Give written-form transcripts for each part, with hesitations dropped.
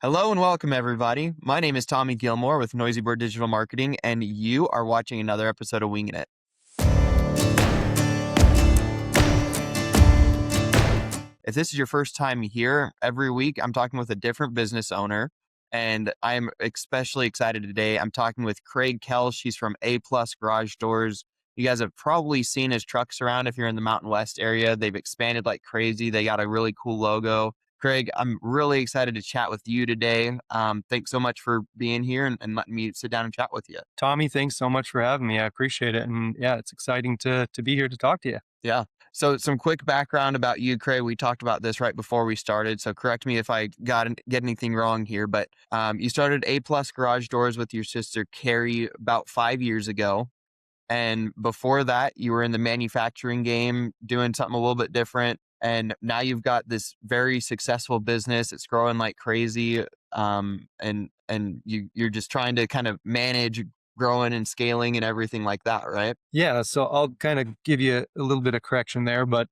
Hello and welcome, everybody. My name is Tommy Gilmore with Noisy Bird Digital Marketing, and you are watching another episode of Wingin It. If this is your first time here, every week I'm talking with a different business owner, and I'm especially excited today. I'm talking with Craig Kelsch. He's from A Plus Garage Doors. You guys have probably seen his trucks around if you're in the Mountain West area. They've expanded like crazy. They got a really cool logo. Craig, I'm really excited to chat with you today. Thanks so much for being here and letting me sit down and chat with you. Tommy, thanks so much for having me. I appreciate it. And yeah, it's exciting to be here to talk to you. Yeah. So some quick background about you, Craig. We talked about this right before we started. So correct me if I get anything wrong here, but you started A Plus Garage Doors with your sister Carrie about 5 years ago. And before that, you were in the manufacturing game doing something a little bit different. And now you've got this very successful business. It's growing like crazy. And you're just trying to kind of manage growing and scaling and everything like that, right? Yeah, so I'll kind of give you a little bit of correction there, but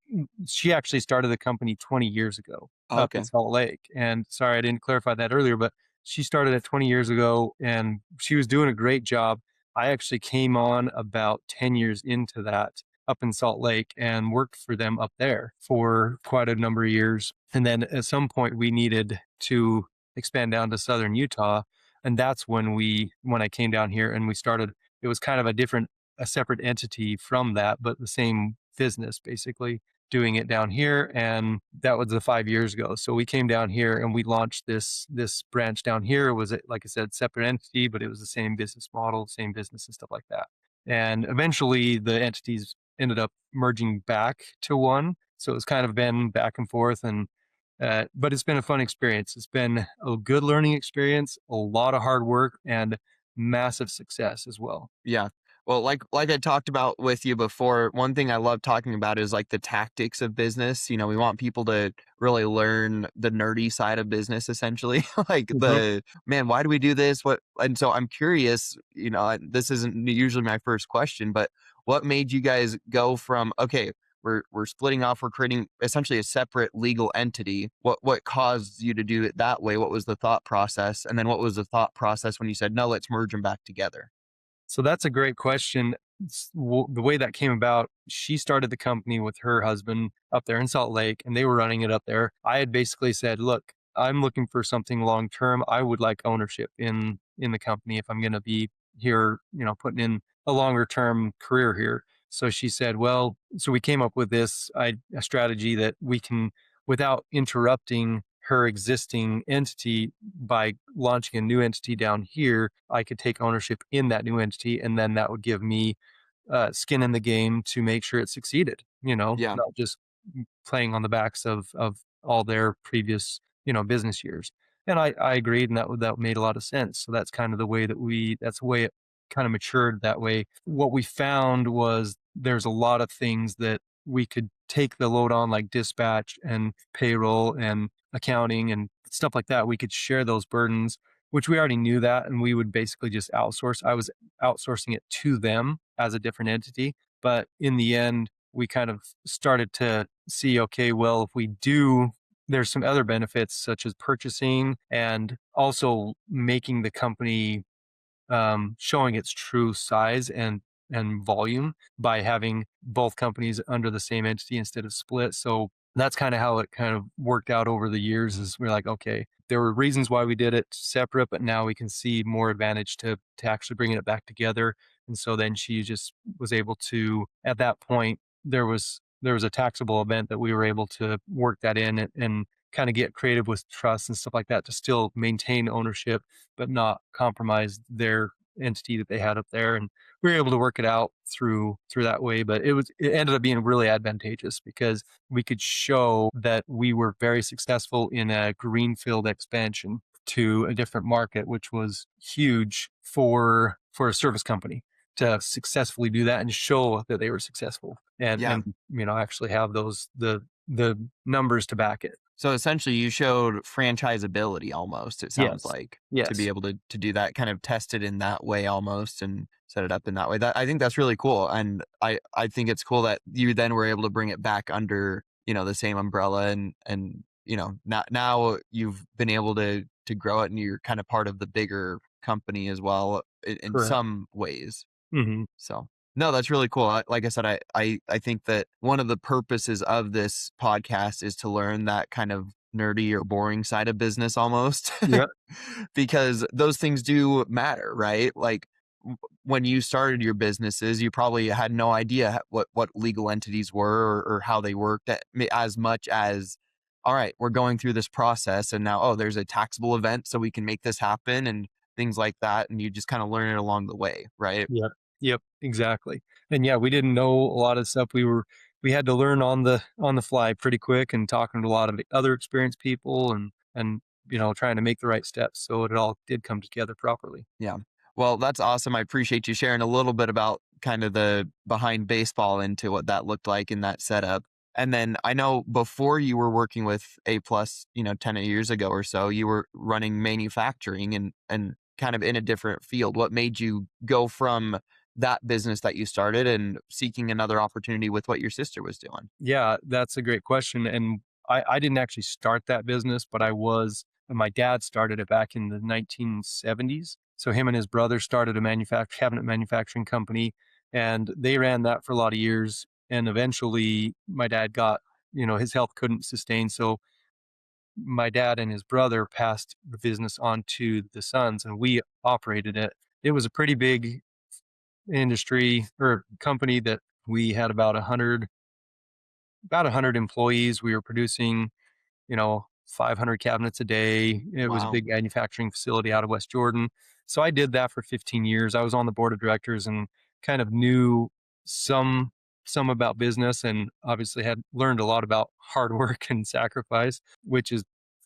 she actually started the company 20 years ago up in Okay. Salt Lake. And sorry, I didn't clarify that earlier, but she started it 20 years ago and she was doing a great job. I actually came on about 10 years into that up in Salt Lake and worked for them up there for quite a number of years. And then at some point we needed to expand down to Southern Utah. And that's when I came down here and we started, it was kind of a separate entity from that, but the same business basically doing it down here. And that was 5 years ago. So we came down here and we launched this branch down here. It was, like I said, separate entity, but it was the same business model, same business and stuff like that. And eventually the entities ended up merging back to one. So it's kind of been back and forth but it's been a fun experience. It's been a good learning experience, a lot of hard work and massive success as well. Yeah. Well, like I talked about with you before, one thing I love talking about is like the tactics of business. You know, we want people to really learn the nerdy side of business, essentially. Like Mhm. the man, why do we do this? What? And so I'm curious. This isn't usually my first question, but what made you guys go from okay, we're splitting off, we're creating essentially a separate legal entity. What caused you to do it that way? What was the thought process? And then what was the thought process when you said no, let's merge them back together? So that's a great question. The way that came about, she started the company with her husband up there in Salt Lake, and they were running it up there. I had basically said, "Look, I'm looking for something long term. I would like ownership in the company if I'm going to be here, putting in a longer term career here." So she said, "Well," so we came up with a strategy that we can, without interrupting her existing entity by launching a new entity down here, I could take ownership in that new entity, and then that would give me skin in the game to make sure it succeeded. Yeah. Not just playing on the backs of all their previous business years. And I agreed, and that made a lot of sense. So that's kind of the way that's the way it kind of matured that way. What we found was there's a lot of things that we could take the load on, like dispatch and payroll and accounting and stuff like that. We could share those burdens, which we already knew that, and we would basically just outsource. I was outsourcing it to them as a different entity. But in the end, we kind of started to see, okay, well, if we do, there's some other benefits such as purchasing and also making the company showing its true size and volume by having both companies under the same entity instead of split. So that's kind of how it kind of worked out over the years. Is we're like, okay, there were reasons why we did it separate, but now we can see more advantage to actually bringing it back together. And so then she just was able to, at that point, there was a taxable event that we were able to work that in and kind of get creative with trust and stuff like that to still maintain ownership but not compromise their entity that they had up there. And we were able to work it out through that way. But it ended up being really advantageous because we could show that we were very successful in a greenfield expansion to a different market, which was huge for a service company to successfully do that and show that they were successful Yeah. and actually have the numbers to back it. So essentially you showed franchisability almost, it sounds Yes. like, to be Yes. able to do that, kind of test it in that way almost and set it up in that way. That I think that's really cool. And I think it's cool that you then were able to bring it back under, the same umbrella and now you've been able to to grow it, and you're kind of part of the bigger company as well in Correct. some ways. Mhm. So, no, that's really cool. Like I said, I think that one of the purposes of this podcast is to learn that kind of nerdy or boring side of business almost, Yep. because those things do matter, right? Like when you started your businesses, you probably had no idea what legal entities were, or how they worked as much as, all right, we're going through this process and now, oh, there's a taxable event, so we can make this happen and things like that. And you just kind of learn it along the way, right? Yep. Yep, exactly. And yeah, we didn't know a lot of stuff. We had to learn on the fly pretty quick and talking to a lot of other experienced people and trying to make the right steps so it all did come together properly. Yeah. Well, that's awesome. I appreciate you sharing a little bit about kind of the behind baseball into what that looked like in that setup. And then I know before you were working with A plus, 10 years ago or so, you were running manufacturing and kind of in a different field. What made you go from that business that you started and seeking another opportunity with what your sister was doing? Yeah, that's a great question. And I didn't actually start that business, but my dad started it back in the 1970s. So him and his brother started a cabinet manufacturing company, and they ran that for a lot of years. And eventually my dad got, his health couldn't sustain. So my dad and his brother passed the business on to the sons, and we operated it. It was a pretty big industry or company that we had about 100 employees. We were producing, 500 cabinets a day. It was a Wow. big manufacturing facility out of West Jordan. So I did that for 15 years. I was on the board of directors and kind of knew some some about business, and obviously had learned a lot about hard work and sacrifice, which is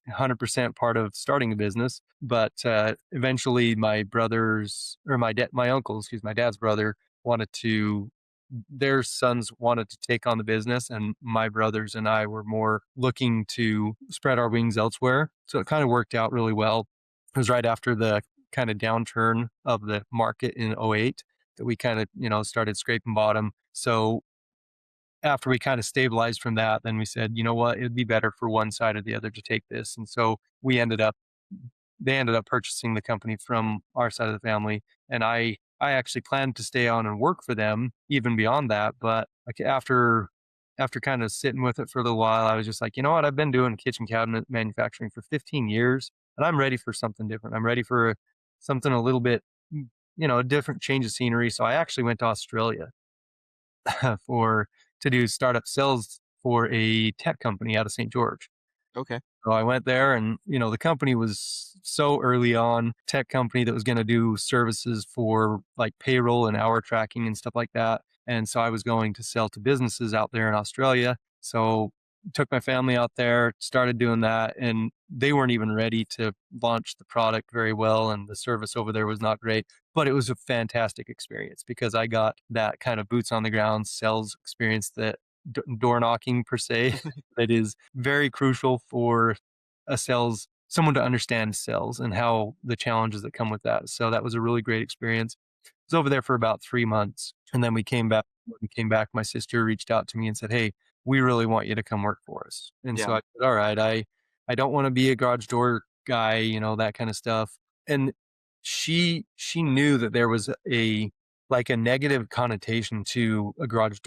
100% part of starting a business. But eventually my uncle, excuse my dad's brother, wanted to their sons wanted to take on the business, and my brothers and I were more looking to spread our wings elsewhere. So it kind of worked out really well. It was right after the kind of downturn of the market in '08 that we kind of, started scraping bottom. So after we kind of stabilized from that, then we said, you know what, it'd be better for one side or the other to take this. And so they ended up purchasing the company from our side of the family, and I actually planned to stay on and work for them even beyond that, but like after kind of sitting with it for a little while, I was just like, you know what, I've been doing kitchen cabinet manufacturing for 15 years, and I'm ready for something different. I'm ready for something a little bit, a different change of scenery. So I actually went to Australia for to do startup sales for a tech company out of St. George. Okay. So I went there and, the company was so early on, tech company that was going to do services for like payroll and hour tracking and stuff like that. And so I was going to sell to businesses out there in Australia. So took my family out there, started doing that, and they weren't even ready to launch the product very well. And the service over there was not great, but it was a fantastic experience because I got that kind of boots on the ground sales experience that door knocking per se that is very crucial for someone to understand sales and how the challenges that come with that. So that was a really great experience. I was over there for about 3 months, and then we came back. When we came back, my sister reached out to me and said, "Hey, we really want you to come work for us." And so Yeah. I said, "All right, I don't want to be a garage door guy, that kind of stuff." And she knew that there was a negative connotation to the garage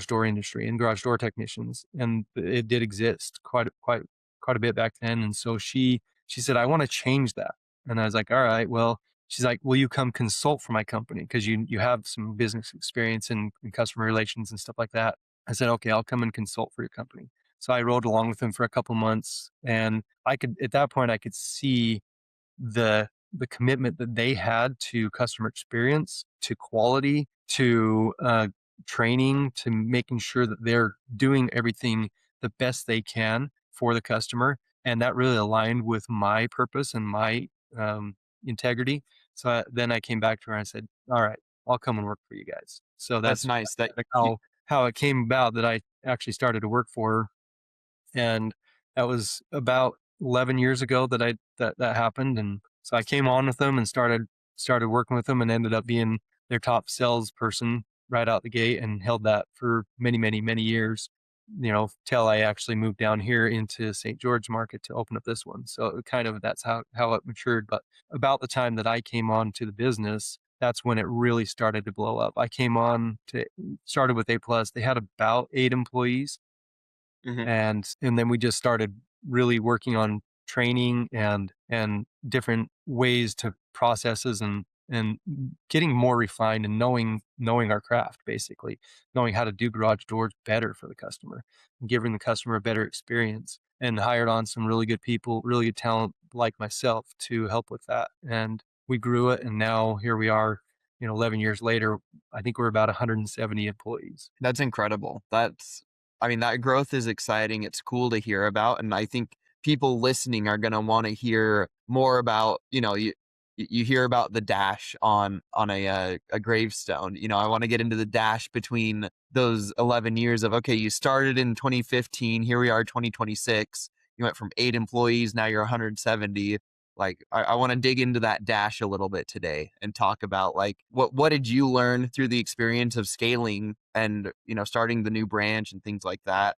door industry and garage door technicians, and it did exist quite a bit back then. And so she said, "I want to change that." And I was like, "All right, well." She's like, "Will you come consult for my company? Because you have some business experience and customer relations and stuff like that." I said, "Okay, I'll come and consult for your company." So I rode along with him for a couple months, and at that point I could see the commitment that they had to customer experience, to quality, to training, to making sure that they're doing everything the best they can for the customer, and that really aligned with my purpose and my integrity. So then I came back to her and I said, "All right, I'll come and work for you guys." So That's that's nice that kind of you, how it came about that I actually started to work for her. And that was about 11 years ago that happened. And so I came on with them and started working with them and ended up being their top salesperson right out the gate and held that for many, many, many years. till I actually moved down here into St. George market to open up this one. So kind of that's how it matured. But about the time that I came on to the business, that's when it really started to blow up. I came on to started with A plus. They had about 8 employees, Mhm. and then we just started really working on training and different ways to processes and getting more refined and knowing our craft, basically knowing how to do garage doors better for the customer and giving the customer a better experience, and hired on some really good people, really good talent like myself to help with that, and we grew it, and now here we are, 11 years later. I think we're about 170 employees. That's incredible. I mean, that growth is exciting. It's cool to hear about. And I think people listening are going to want to hear more about, you hear about the dash on a gravestone. I want to get into the dash between those 11 years of, okay, you started in 2015, here we are 2026. You went from 8 employees, now you're 170. Like, I want to dig into that dash a little bit today and talk about, like, what did you learn through the experience of scaling and starting the new branch and things like that.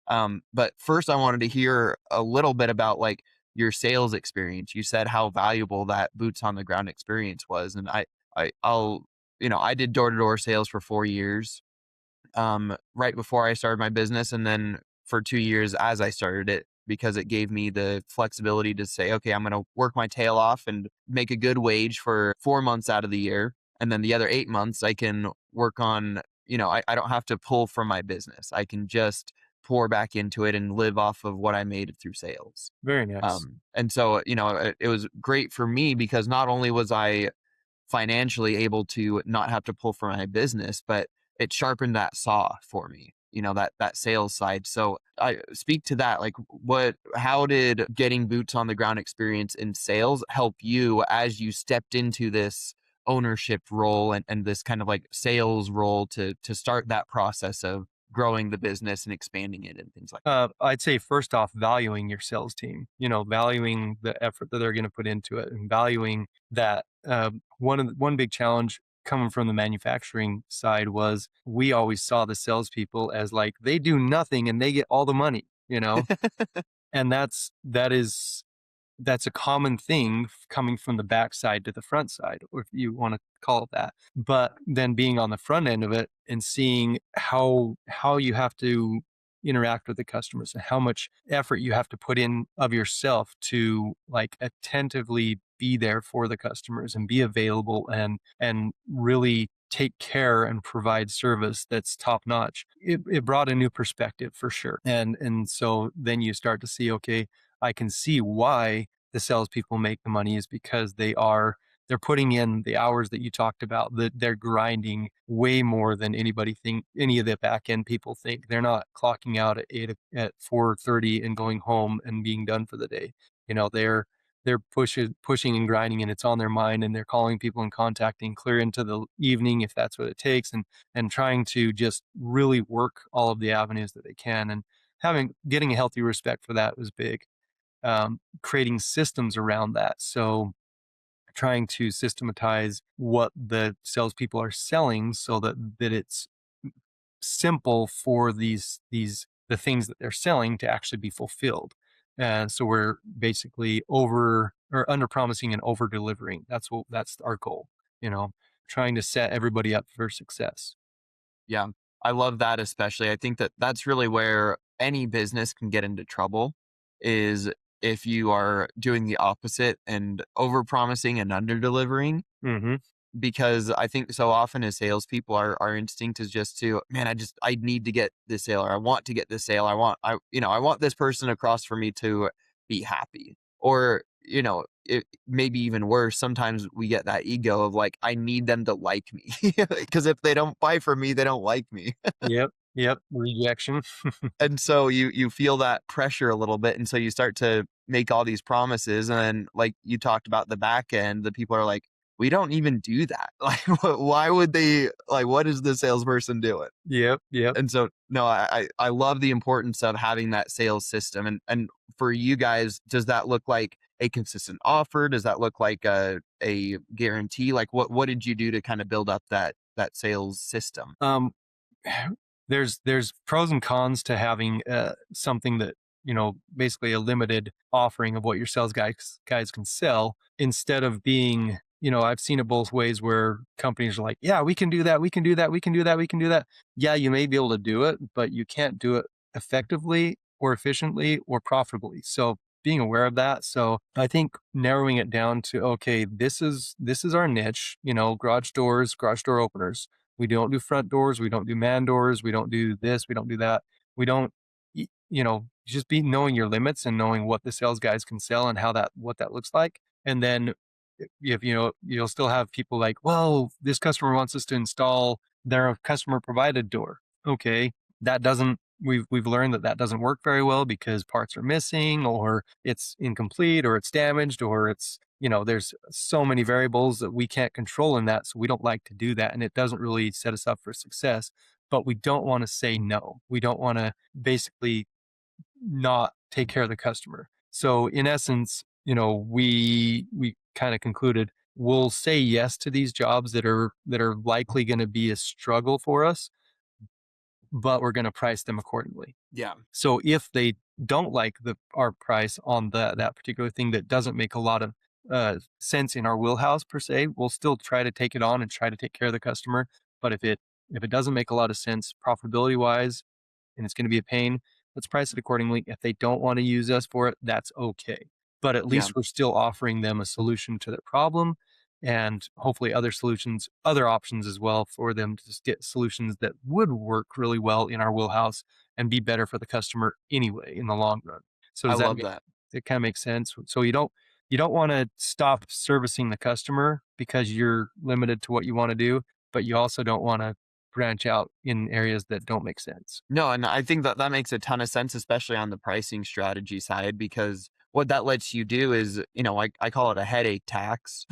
But first I wanted to hear a little bit about, like, your sales experience. You said how valuable that boots on the ground experience was, and I'll I did door to door sales for 4 years, right before I started my business, and then for 2 years as I started it, because it gave me the flexibility to say, okay, I'm going to work my tail off and make a good wage for 4 months out of the year. And then the other 8 months, I can work on, I don't have to pull from my business. I can just pour back into it and live off of what I made through sales. Very nice. And so, it was great for me because not only was I financially able to not have to pull from my business, but it sharpened that saw for me, that sales side. So I speak to that. Like, how did getting boots on the ground experience in sales help you as you stepped into this ownership role and this kind of like sales role to start that process of growing the business and expanding it and things like that? I'd say first off, valuing your sales team, valuing the effort that they're going to put into it, and valuing that. One big challenge coming from the manufacturing side was we always saw the salespeople as like they do nothing and they get all the money, and that's a common thing coming from the back side to the front side, or if you want to call it that. But then being on the front end of it and seeing how you have to interact with the customers and how much effort you have to put in of yourself to like attentively be there for the customers and be available and really take care and provide service that's top notch. It brought a new perspective for sure. And so then you start to see, okay, I can see why the salespeople make the money is because they're putting in the hours that you talked about, that they're grinding way more than any of the back end people think. They're not clocking out at 4:30 and going home and being done for the day. They're pushing and grinding, and it's on their mind, and they're calling people and contacting clear into the evening if that's what it takes, and trying to just really work all of the avenues that they can, and getting a healthy respect for that was big. Creating systems around that. So trying to systematize what the salespeople are selling so that it's simple for the things that they're selling to actually be fulfilled. And so we're basically over or under promising and over delivering. That's our goal, you know, trying to set everybody up for success. Yeah, I love that especially. I think that that's really where any business can get into trouble is if you are doing the opposite and over promising and under delivering. Hmm. Because I think so often as salespeople, our instinct is just to, man, I need to get this sale, or I want to get this sale. I want this person across from me to be happy. Or, it maybe even worse. Sometimes we get that ego of like, I need them to like me. Because if they don't buy from me, they don't like me. Yep. Yep. Rejection. And so you feel that pressure a little bit, and so you start to make all these promises, and then, like you talked about the back end, the people are like, "We don't even do that." Like, why would they like, what is the salesperson doing? Yep. Yep. And so, no, I love the importance of having that sales system, and for you guys, does that look like a consistent offer? Does that look like a guarantee? Like, what did you do to kind of build up that sales system? Um, there's pros and cons to having something that, basically a limited offering of what your sales guys can sell, instead of being, I've seen it both ways where companies are like, yeah, we can do that, we can do that, we can do that, we can do that. Yeah, you may be able to do it, but you can't do it effectively or efficiently or profitably. So being aware of that. So I think narrowing it down to, okay, this is our niche, garage doors, garage door openers. We don't do front doors, we don't do man doors, we don't do this, we don't do that. We don't just be knowing your limits and knowing what the sales guys can sell and what that looks like. And then if you'll still have people like, well, this customer wants us to install their customer provided door. Okay, that doesn't we've learned that doesn't work very well because parts are missing, or it's incomplete, or it's damaged, or it's, there's so many variables that we can't control in that, so we don't like to do that, and it doesn't really set us up for success. But we don't want to say no. We don't want to basically not take care of the customer. So in essence, we kind of concluded we'll say yes to these jobs that are likely going to be a struggle for us, but we're going to price them accordingly. Yeah. So if they don't like our price on that particular thing that doesn't make a lot of sense in our wheelhouse per se, we'll still try to take it on and try to take care of the customer. But if it doesn't make a lot of sense profitability wise, and it's going to be a pain, let's price it accordingly. If they don't want to use us for it, that's okay. But at Yeah. least we're still offering them a solution to their problem, and hopefully other options as well, for them to just get solutions that would work really well in our wheelhouse and be better for the customer anyway in the long run. So I does that love make that. it kind of make sense? So you don't want to stop servicing the customer because you're limited to what you want to do, but you also don't want to branch out in areas that don't make sense. No, and I think that that makes a ton of sense, especially on the pricing strategy side, because what that lets you do is, I call it a headache tax.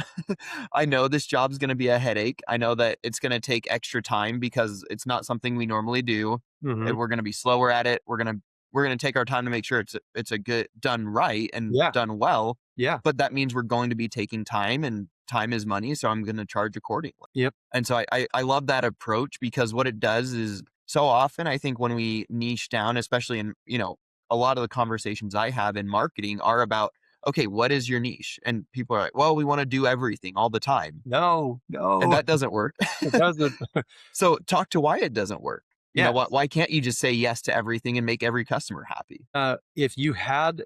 I know this job's going to be a headache. I know that it's going to take extra time because it's not something we normally do. Hmm. We're going to be slower at it. We're going to take our time to make sure it's a good done right and Yeah. done well. Yeah. But that means we're going to be taking time, and time is money, so I'm going to charge accordingly. Yep. And so I love that approach, because what it does is, so often I think when we niche down, especially in, a lot of the conversations I have in marketing are about, okay, what is your niche? And people are like, well, we want to do everything all the time. No, And no, that doesn't work. it doesn't. So talk to why it doesn't work. Yeah. Why can't you just say yes to everything and make every customer happy? If you had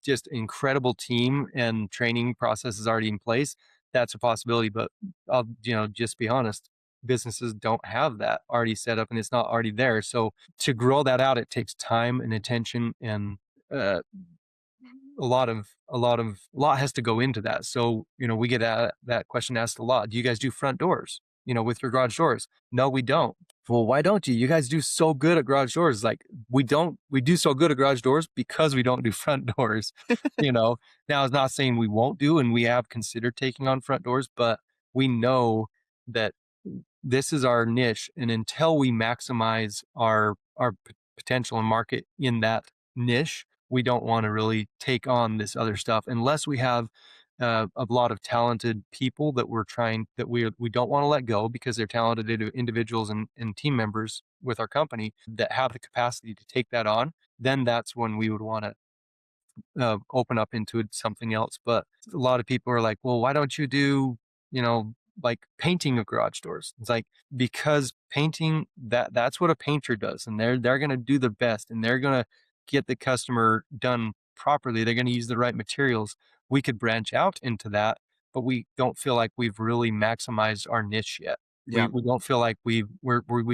just incredible team and training processes already in place, that's a possibility. But I'll, just be honest, businesses don't have that already set up, and it's not already there. So to grow that out, it takes time and attention, and uh, a lot has to go into that. So, we get that question asked a lot. Do you guys do front doors, with your garage doors? No, we don't. Well, why don't you? You guys do so good at garage doors. Like, we do so good at garage doors because we don't do front doors, Now, it's not saying we won't do, and we have considered taking on front doors, but we know that this is our niche. And until we maximize our potential and market in that niche, we don't want to really take on this other stuff unless we have a lot of talented people that we don't want to let go because they're talented individuals and team members with our company that have the capacity to take that on. Then that's when we would want to open up into something else. But a lot of people are like, well, why don't you do, like painting of garage doors? It's like, because painting, that's what a painter does. And they're going to do the best, and they're going to get the customer done properly. They're going to use the right materials. We could branch out into that, but we don't feel like we've really maximized our niche yet. We, Yeah. we don't feel like we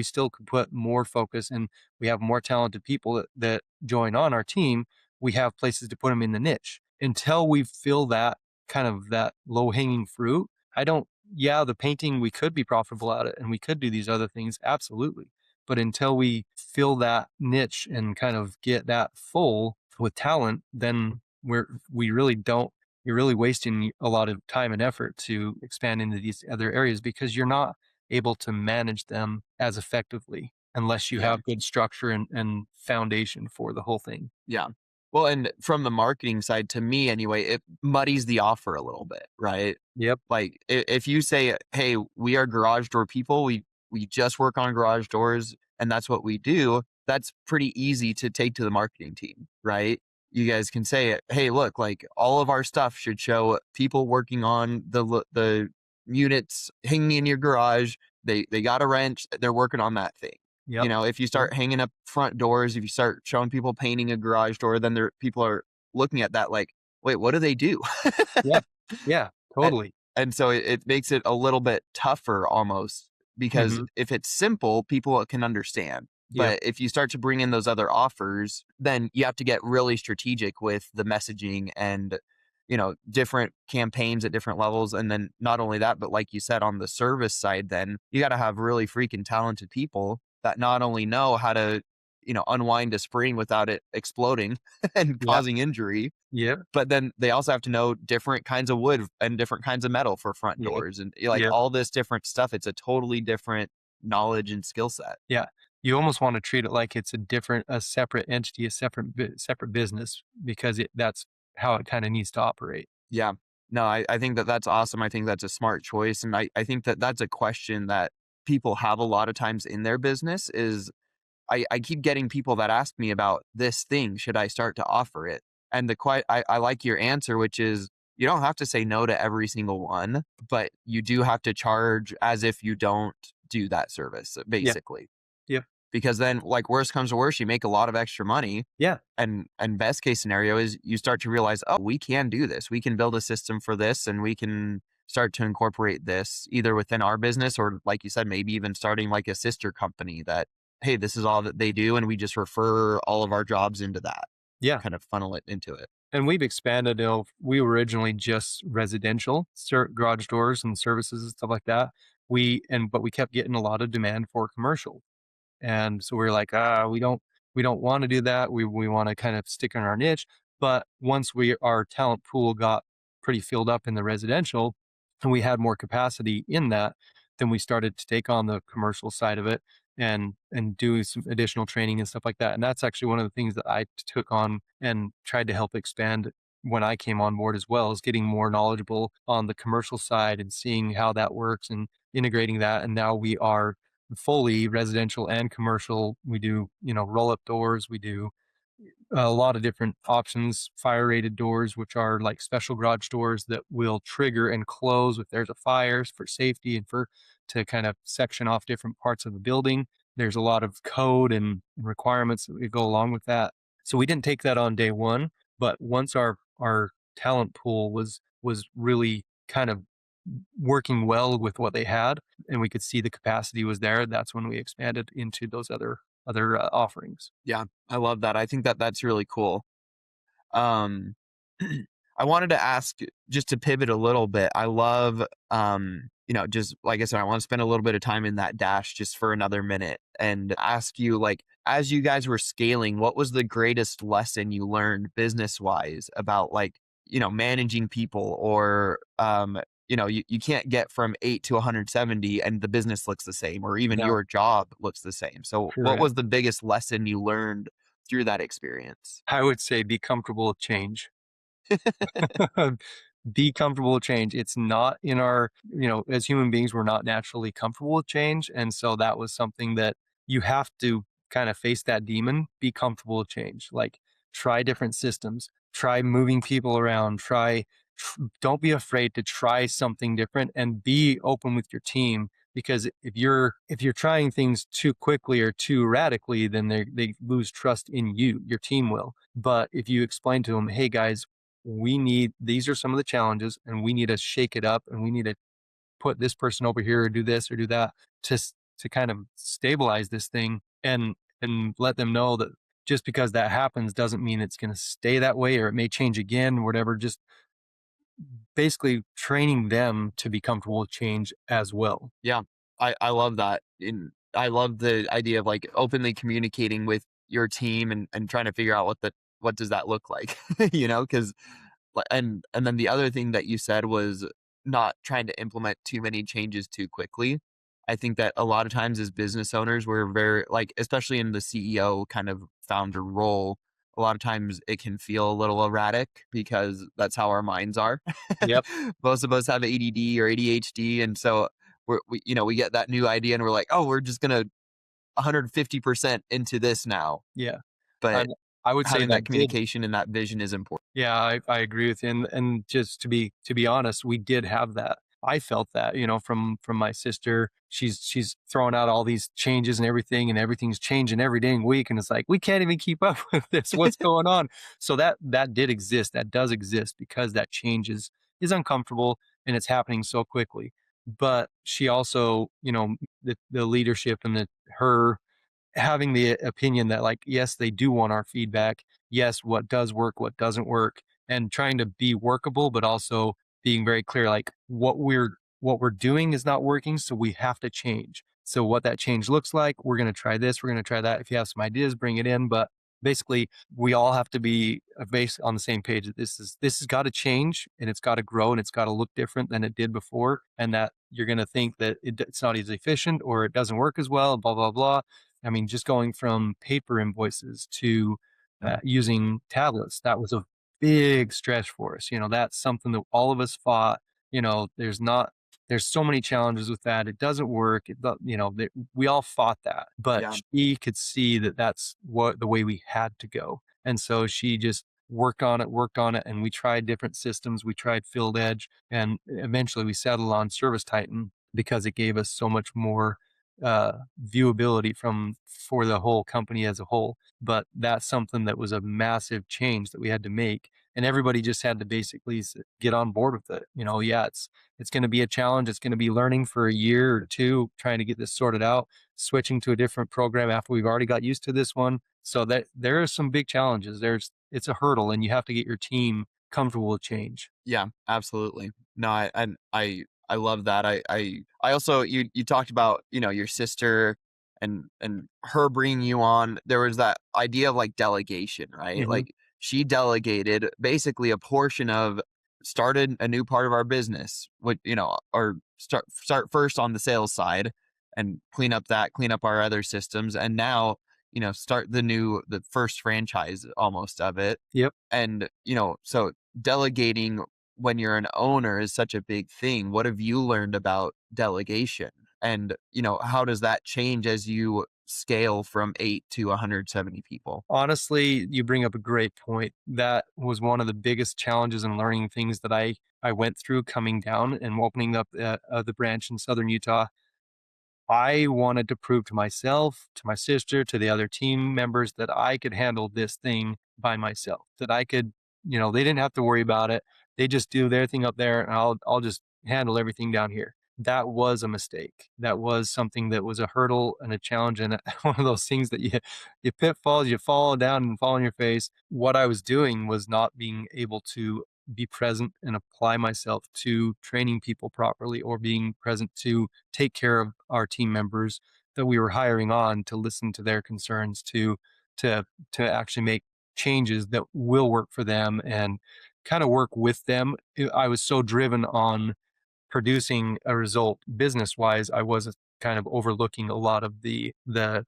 still could put more focus, and we have more talented people that join on our team. We have places to put them in the niche until we fill that kind of that low hanging fruit. I don't, yeah, the painting, we could be profitable at it and we could do these other things. Absolutely. But until we fill that niche and kind of get that full with talent, then we really don't, you're really wasting a lot of time and effort to expand into these other areas because you're not able to manage them as effectively unless you Yeah. have good structure and foundation for the whole thing. Yeah. Well, and from the marketing side, to me anyway, it muddies the offer a little bit, right? Yep. Like if you say, "Hey, we are garage door people. We just work on garage doors," and that's what we do, that's pretty easy to take to the marketing team, right? You guys can say, hey, look, like all of our stuff should show people working on the units hanging in your garage. They got a wrench, they're working on that thing. You Yep. know, if you Yep. start hanging up front doors, if you start showing people painting a garage door, then people are looking at that like, wait, what do they do? Yeah. Yeah. And Totally. and so it makes it a little bit tougher almost because Mhm. if it's simple, people can understand. Yep. But if you start to bring in those other offers, then you have to get really strategic with the messaging and, different campaigns at different levels. And then not only that, but like you said, on the service side, then you got to have really freaking talented people that not only know how to, unwind a spring without it exploding and Yep. causing injury, Yep. but then they also have to know different kinds of wood and different kinds of metal for front Yep. doors and like Yep. all this different stuff. It's a totally different knowledge and skill set. Yeah. You almost wanna treat it like it's a separate entity, a separate business because that's how it kinda needs to operate. Yeah. No, I think that that's awesome. I think that's a smart choice. And I think that that's a question that people have a lot of times in their business is I keep getting people that ask me about this thing. Should I start to offer it? And I like your answer, which is you don't have to say no to every single one, but you do have to charge as if you don't do that service, Yeah. basically. Yeah. Because then, like worst comes to worst, you make a lot of extra money. Yeah. And best case scenario is you start to realize, oh, we can do this. We can build a system for this, and we can start to incorporate this either within our business or, like you said, maybe even starting like a sister company that, hey, this is all that they do, and we just refer all of our jobs into that, Yeah. kind of funnel it into it. And we've expanded, we were originally just residential garage doors and services and stuff like that. But we kept getting a lot of demand for commercial. And so we are like, we don't want to do that. We want to kind of stick in our niche. But once our talent pool got pretty filled up in the residential and we had more capacity in that, then we started to take on the commercial side of it and do some additional training and stuff like that. And that's actually one of the things that I took on and tried to help expand when I came on board as well, is getting more knowledgeable on the commercial side and seeing how that works and integrating that. And now we are fully residential and commercial. We do, roll up doors. We do a lot of different options, fire rated doors, which are like special garage doors that will trigger and close if there's a fire for safety and to kind of section off different parts of the building. There's a lot of code and requirements that go along with that. So we didn't take that on day one, but once our talent pool was really kind of working well with what they had, and we could see the capacity was there, that's when we expanded into those other offerings. Yeah, I love that. I think that that's really cool. Um, I wanted to ask just to pivot a little bit. I love, just like I said, I want to spend a little bit of time in that dash just for another minute and ask you, like, as you guys were scaling, what was the greatest lesson you learned business wise about like, managing people or, you can't get from 8 to 170 and the business looks the same, or even No, your job looks the same. So, what correct. was the biggest lesson you learned through that experience? I would say be comfortable with change. Be comfortable with change. It's not in our, as human beings, we're not naturally comfortable with change. And so that was something that you have to kind of face that demon, be comfortable with change. Like try different systems, try moving people around, don't be afraid to try something different and be open with your team. Because if you're trying things too quickly or too radically, then they lose trust in you. Your team will. But if you explain to them, hey guys, these are some of the challenges and we need to shake it up and we need to put this person over here or do this or do that to kind of stabilize this thing and let them know that just because that happens doesn't mean it's going to stay that way or it may change again or whatever. Just basically training them to be comfortable with change as well. Yeah, I love that. And I love the idea of like openly communicating with your team and trying to figure out what does that look like, because and then the other thing that you said was not trying to implement too many changes too quickly. I think that a lot of times as business owners, we're very like, especially in the CEO kind of founder role, a lot of times it can feel a little erratic because that's how our minds are. Yep. Most of us have ADD or ADHD, and so we get that new idea and we're like, oh, we're just gonna 150% into this now. Yeah. But And I would say having that that did. communication and that vision is important. Yeah, I agree with you, and just to be honest, we did have that. I felt that, you know, from my sister. She's throwing out all these changes and everything's changing every dang week, and it's like we can't even keep up with this. What's going on? So that did exist. That does exist because that change is uncomfortable and it's happening so quickly. But she also, you know, the leadership and her having the opinion that, like, yes, they do want our feedback. Yes, what does work, what doesn't work, and trying to be workable, but also being very clear, like what we're doing is not working, so we have to change. So what that change looks like, we're going to try this, we're going to try that. If you have some ideas, bring it in. But basically, we all have to be based on the same page. That this has got to change, and it's got to grow, and it's got to look different than it did before, and that you're going to think that it's not as efficient or it doesn't work as well, blah blah blah. I mean, just going from paper invoices to using tablets, that was a big stretch for us. You know, that's something that all of us fought. You know, there's so many challenges with that. It doesn't work. You know, we all fought that, but Yeah. she could see that that's what the way we had to go. And so she just worked on it. And we tried different systems. We tried Field Edge, and eventually we settled on Service Titan because it gave us so much more viewability for the whole company as a whole. But that's something that was a massive change that we had to make, and everybody just had to basically get on board with it. You know, yeah, it's going to be a challenge. It's going to be learning for a year or two, trying to get this sorted out, switching to a different program after we've already got used to this one. So that there are some big challenges. It's a hurdle, and you have to get your team comfortable with change. Yeah, absolutely. No, I love that. I also, you talked about, your sister and her bringing you on. There was that idea of like delegation, right? Hmm. Like she delegated basically a portion of started a new part of our business, or start first on the sales side and clean up our other systems, and now, start the first franchise almost of it. Yep. And, so delegating when you're an owner is such a big thing. What have you learned about delegation? And, how does that change as you scale from 8 to 170 people? Honestly, you bring up a great point. That was one of the biggest challenges and learning things that I went through coming down and opening up the branch in Southern Utah. I wanted to prove to myself, to my sister, to the other team members that I could handle this thing by myself, that I could, you know, they didn't have to worry about it. They just do their thing up there, and I'll just handle everything down here. That was a mistake. That was something that was a hurdle and a challenge, and one of those things that you pitfalls, you fall down and fall on your face. What I was doing was not being able to be present and apply myself to training people properly, or being present to take care of our team members that we were hiring on, to listen to their concerns, to to actually make changes that will work for them and kind of work with them. I was so driven on producing a result business wise, I was kind of overlooking a lot of the I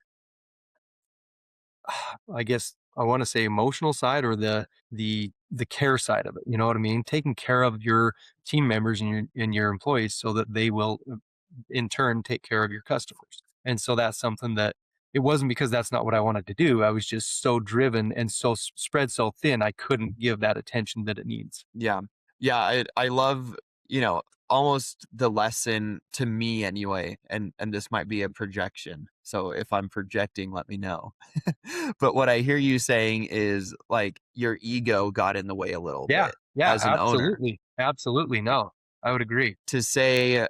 guess I want to say emotional side, or the care side of it. You know what I mean? Taking care of your team members and your employees so that they will in turn take care of your customers. And so that's something that it wasn't because that's not what I wanted to do. I was just so driven and so spread so thin, I couldn't give that attention that it needs. Yeah. Yeah, I love, almost the lesson to me anyway, and this might be a projection. So if I'm projecting, let me know. But what I hear you saying is like your ego got in the way a little Yeah. bit Yeah, as an owner absolutely. Absolutely. No, I would agree. to say, I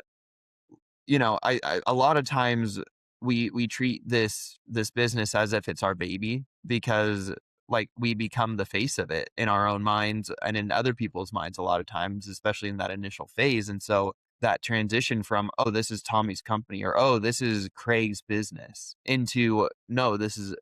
a lot of times we treat this business as if it's our baby, because like we become the face of it in our own minds and in other people's minds a lot of times, especially in that initial phase. And so that transition from, oh, this is Tommy's company, or oh, this is Craig's business, into no, this is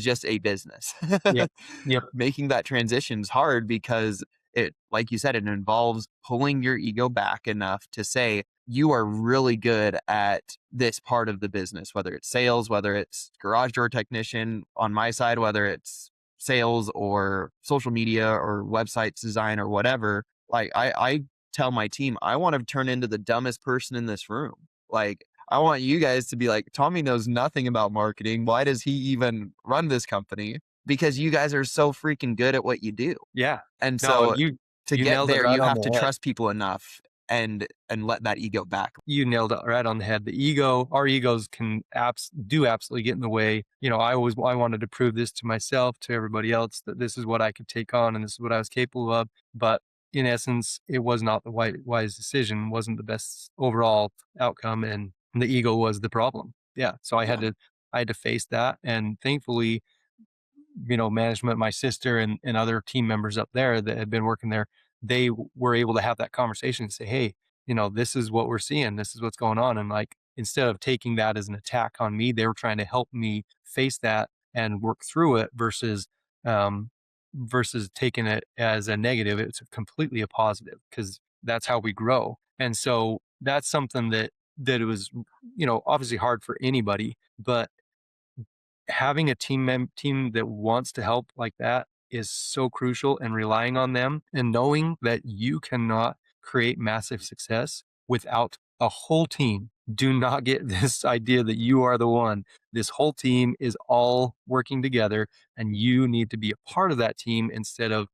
just a business. Yep. Yep. Making that transition is hard because it, like you said, it involves pulling your ego back enough to say, you are really good at this part of the business, whether it's sales, whether it's garage door technician on my side, whether it's sales or social media or websites design or whatever. Like I tell my team, I want to turn into the dumbest person in this room. Like I want you guys to be like, Tommy knows nothing about marketing. Why does he even run this company? Because you guys are so freaking good at what you do. Yeah. And No, so to you get nailed it there, right you on have the to head. trust people enough and let that ego back. You nailed it right on the head. The ego, our egos can do absolutely get in the way. I wanted to prove this to myself, to everybody else, that this is what I could take on and this is what I was capable of. But in essence, it was not the wise decision, wasn't the best overall outcome, and the ego was the problem. Yeah. So Yeah. I had to face that. And thankfully, management, my sister and other team members up there that had been working there, they were able to have that conversation and say, hey, this is what we're seeing. This is what's going on. And like, instead of taking that as an attack on me, they were trying to help me face that and work through it um, versus taking it as a negative. It's completely a positive because that's how we grow. And so that's something that it was, obviously hard for anybody, but having a team that wants to help like that is so crucial, and relying on them and knowing that you cannot create massive success without a whole team. Do not get this idea that you are the one. This whole team is all working together and you need to be a part of that team instead of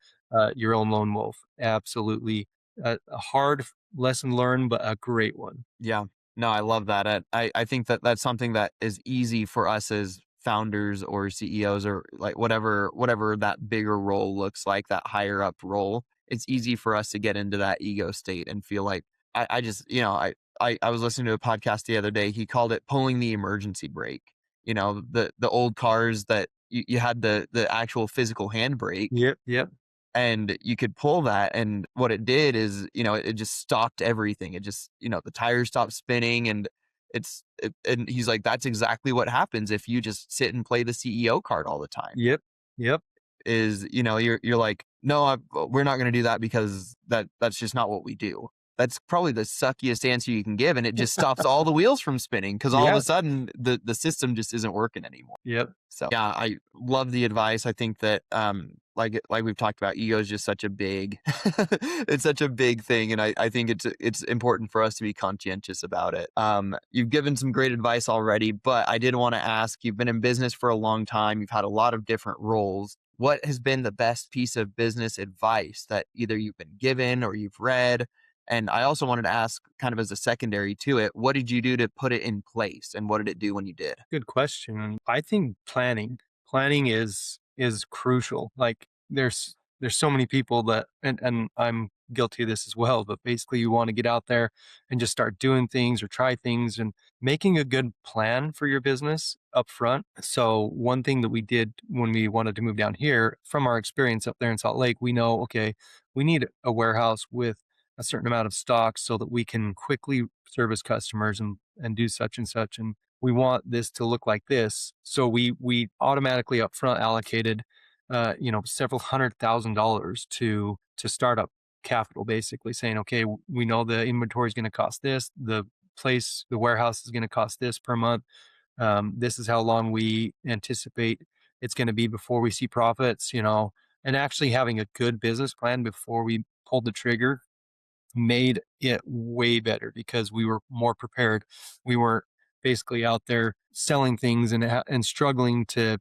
your own lone wolf. Absolutely. A hard lesson learned, but a great one. Yeah. No, I love that. I think that that's something that is easy for us as founders or CEOs or like whatever that bigger role looks like, that higher up role. It's easy for us to get into that ego state and feel like I just, I was listening to a podcast the other day. He called it pulling the emergency brake. The old cars that you had the actual physical handbrake Yep. Yep. and you could pull that, and what it did is, it just stopped everything. It just, the tires stopped spinning, and and he's like, that's exactly what happens if you just sit and play the CEO card all the time. Yep. Yep. Is, you're like, no, we're not going to do that because that's just not what we do. That's probably the suckiest answer you can give, and it just stops all the wheels from spinning because all of Yeah. a sudden the system just isn't working anymore. Yep. So yeah, I love the advice. I think that like we've talked about, ego is just such a big it's such a big thing. And I think it's important for us to be conscientious about it. You've given some great advice already, but I did want to ask, you've been in business for a long time, you've had a lot of different roles. What has been the best piece of business advice that either you've been given or you've read? And I also wanted to ask, kind of as a secondary to it, what did you do to put it in place and what did it do when you did? Good question. I think planning is crucial. Like there's so many people that and I'm guilty of this as well, but basically you want to get out there and just start doing things or try things and making a good plan for your business up front. So one thing that we did when we wanted to move down here, from our experience up there in Salt Lake, we know, okay, we need a warehouse with a certain amount of stock so that we can quickly service customers and do such and such, and we want this to look like this. So we automatically upfront allocated, several $100,000 to startup capital, basically saying, okay, we know the inventory is going to cost this, the warehouse is going to cost this per month. This is how long we anticipate it's going to be before we see profits, and actually having a good business plan before we pulled the trigger made it way better because we were more prepared. We weren't basically out there selling things and struggling to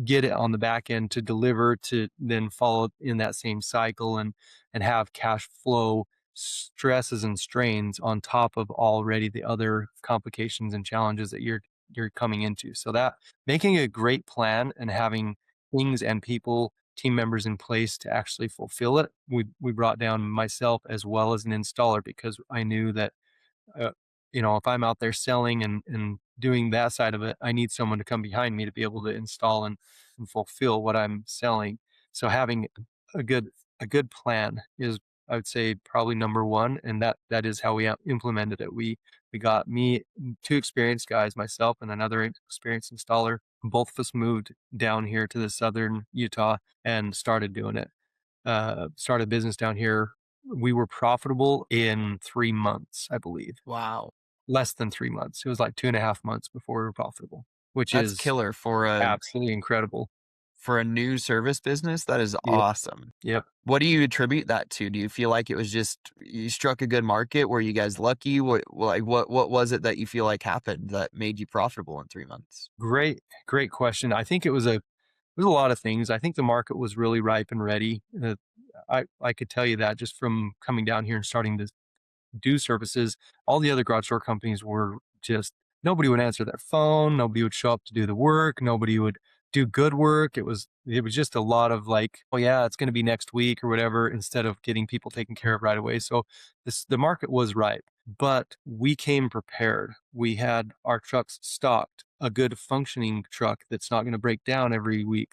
get it on the back end to deliver to then follow in that same cycle and have cash flow stresses and strains on top of already the other complications and challenges that you're coming into. So that making a great plan and having things and people, team members in place to actually fulfill it. We brought down myself as well as an installer because I knew that uh, if I'm out there selling and doing that side of it, I need someone to come behind me to be able to install and fulfill what I'm selling. So having a good a good plan is, I would say, probably number one, and that is how we implemented it. We got me two experienced guys, myself and another experienced installer. Both of us moved down here to the southern Utah and started doing it. Started business down here. We were profitable in 3 months, I believe. Wow. Less than 3 months. It was like 2.5 months before we were profitable, which That's is killer for a absolutely incredible. for a new service business, that is Yep. awesome. Yep. What do you attribute that to? Do you feel like it was just you struck a good market? Were you guys lucky? What was it that you feel like happened that made you profitable in 3 months? Great question. I think it was a lot of things. I think the market was really ripe and ready. I could tell you that just from coming down here and starting to do services. All the other garage door companies were just nobody would answer their phone, nobody would show up to do the work, nobody would do good work. It was just a lot of like, oh yeah, it's going to be next week or whatever, instead of getting people taken care of right away. So the market was ripe, but we came prepared. We had our trucks stocked, a good functioning truck that's not going to break down every week.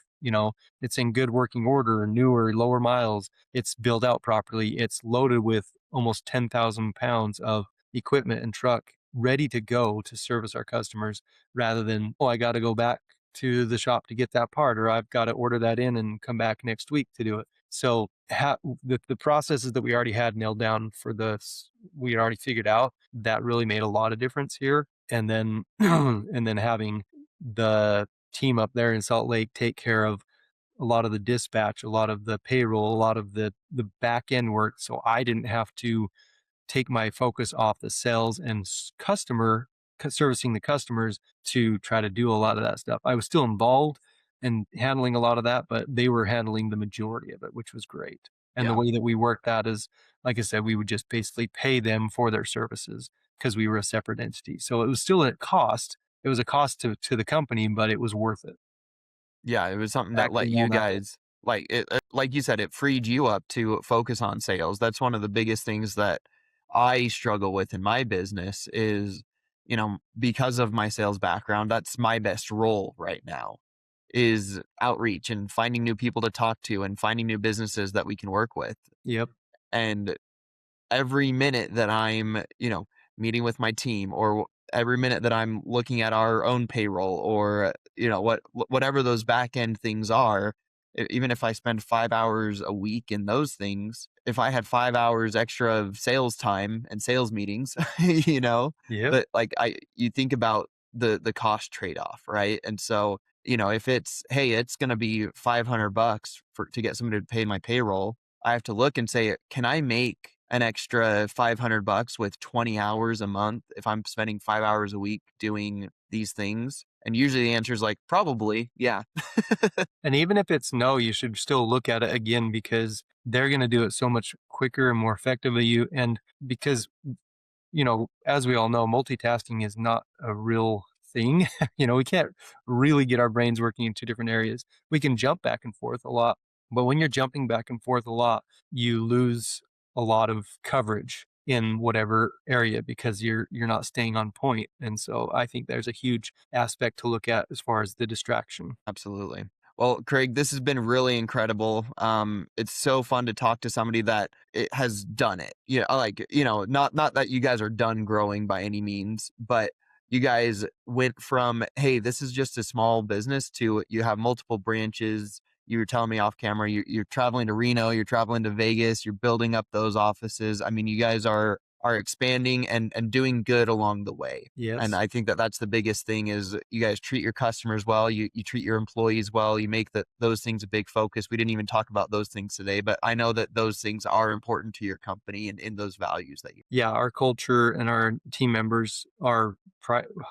It's in good working order, newer, lower miles. It's built out properly. It's loaded with almost 10,000 pounds of equipment and truck ready to go to service our customers, rather than, oh, I got to go back to the shop to get that part, or I've got to order that in and come back next week to do it. So the processes that we already had nailed down for this, we had already figured out, that really made a lot of difference here. And then, and then having the team up there in Salt Lake take care of a lot of the dispatch, a lot of the payroll, a lot of the back end work. So I didn't have to take my focus off the sales and servicing the customers to try to do a lot of that stuff. I was still involved in handling a lot of that, but they were handling the majority of it, which was great. And the Yeah. way that we worked that is, like I said, we would just basically pay them for their services because we were a separate entity. So it was still a cost. It was a cost to the company, but it was worth it. Yeah, it was something that let Acting you on that way. guys like you said, it freed you up to focus on sales. That's one of the biggest things that I struggle with in my business is, because of my sales background, that's my best role right now is outreach and finding new people to talk to and finding new businesses that we can work with. Yep. And every minute that I'm, meeting with my team or every minute that I'm looking at our own payroll or, whatever those back end things are, even if I spend 5 hours a week in those things, if I had 5 hours extra of sales time and sales meetings, you know, Yep. but like you think about the cost trade off, right? And so, if it's, hey, it's going to be $500 to get somebody to pay my payroll, I have to look and say, can I make an extra $500 with 20 hours a month if I'm spending 5 hours a week doing these things? And usually the answer is like, probably, yeah. And even if it's no, you should still look at it again, because they're going to do it so much quicker and more effectively you. And because, as we all know, multitasking is not a real thing. We can't really get our brains working in two different areas. We can jump back and forth a lot, but when you're jumping back and forth a lot, you lose a lot of coverage in whatever area because you're not staying on point. And so I think there's a huge aspect to look at as far as the distraction. Absolutely. Well, Craig, this has been really incredible. It's so fun to talk to somebody that it has done it. Like, not that you guys are done growing by any means, but you guys went from, hey, this is just a small business to you have multiple branches. You were telling me off camera, you're traveling to Reno, you're traveling to Vegas, you're building up those offices. I mean, you guys are expanding and doing good along the way. And Yes. I think that that's the biggest thing is you guys treat your customers well, you treat your employees well, you make those things a big focus. We didn't even talk about those things today, but I know that those things are important to your company and in those values that you. Yeah, our culture and our team members are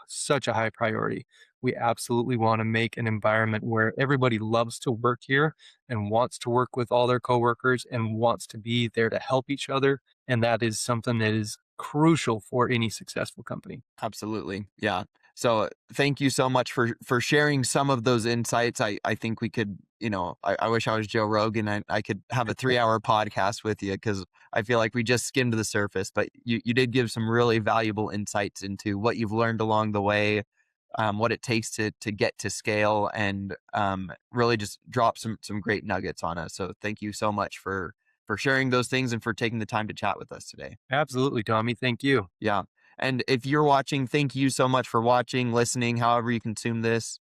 such a high priority. We absolutely want to make an environment where everybody loves to work here and wants to work with all their coworkers and wants to be there to help each other. And that is something that is crucial for any successful company. Absolutely. Yeah. So thank you so much for sharing some of those insights. I think we could, I wish I was Joe Rogan. I could have a 3 hour podcast with you because I feel like we just skimmed the surface, but you did give some really valuable insights into what you've learned along the way, what it takes to get to scale and really just drop some great nuggets on us. So thank you so much for sharing those things and for taking the time to chat with us today. Absolutely, Tommy. Thank you. Yeah. And if you're watching, thank you so much for watching, listening, however you consume this.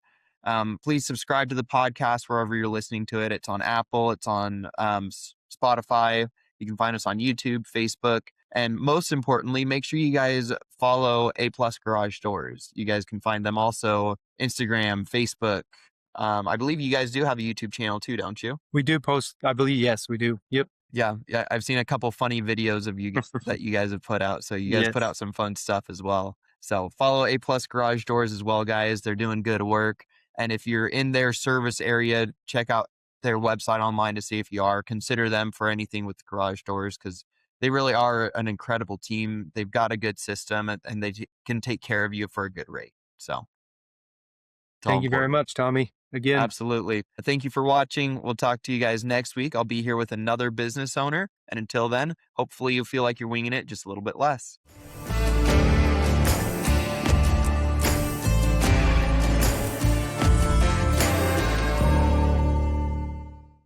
Please subscribe to the podcast wherever you're listening to it. It's on Apple, it's on Spotify. You can find us on YouTube, Facebook. And most importantly, make sure you guys follow A Plus Garage Doors. You guys can find them also Instagram, Facebook, I believe you guys do have a YouTube channel too, don't you? We do post, I believe, yes, we do. Yep. Yeah, yeah, I've seen a couple funny videos of you that you guys have put out. So you guys put Yes. out some fun stuff as well. So follow A Plus Garage Doors as well, guys. They're doing good work. And if you're in their service area, check out their website online to see if you are. Consider them for anything with garage doors because they really are an incredible team. They've got a good system and they can take care of you for a good rate. So it's all Thank you very important. much, Tommy. Again, Absolutely. Thank you for watching. We'll talk to you guys next week. I'll be here with another business owner. And until then, hopefully you feel like you're winging it just a little bit less.